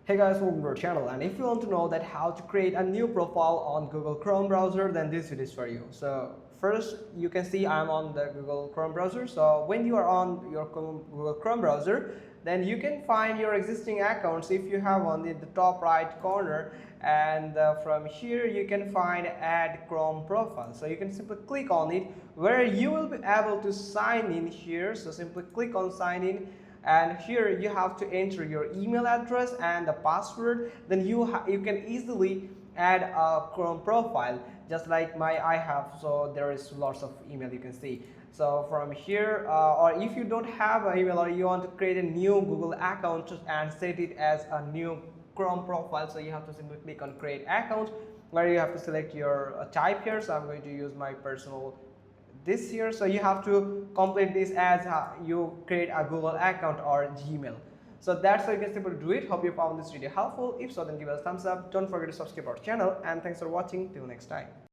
Hey guys, welcome to our channel, and if you want to know that how to create a new profile on Google Chrome browser, then this video is for you. So first you can see I'm on the Google Chrome browser. So when you are on your Google Chrome browser, then you can find your existing accounts if you have one in the top right corner, and from here you can find add Chrome profile. So you can simply click on it where you will be able to sign in here. So simply click on sign in, and here you have to enter your email address and the password. Then you can easily add a Chrome profile just like I have. So there is lots of email you can see. So from here, or if you don't have an email or you want to create a new Google account and set it as a new Chrome profile, so you have to simply click on create account, where you have to select your type here. So I'm going to use my personal this here. So you have to complete this as you create a Google account or Gmail. So that's how you can simply do it. Hope you found this video helpful. If so, then give us a thumbs up. Don't forget to subscribe our channel, and thanks for watching. Till next time.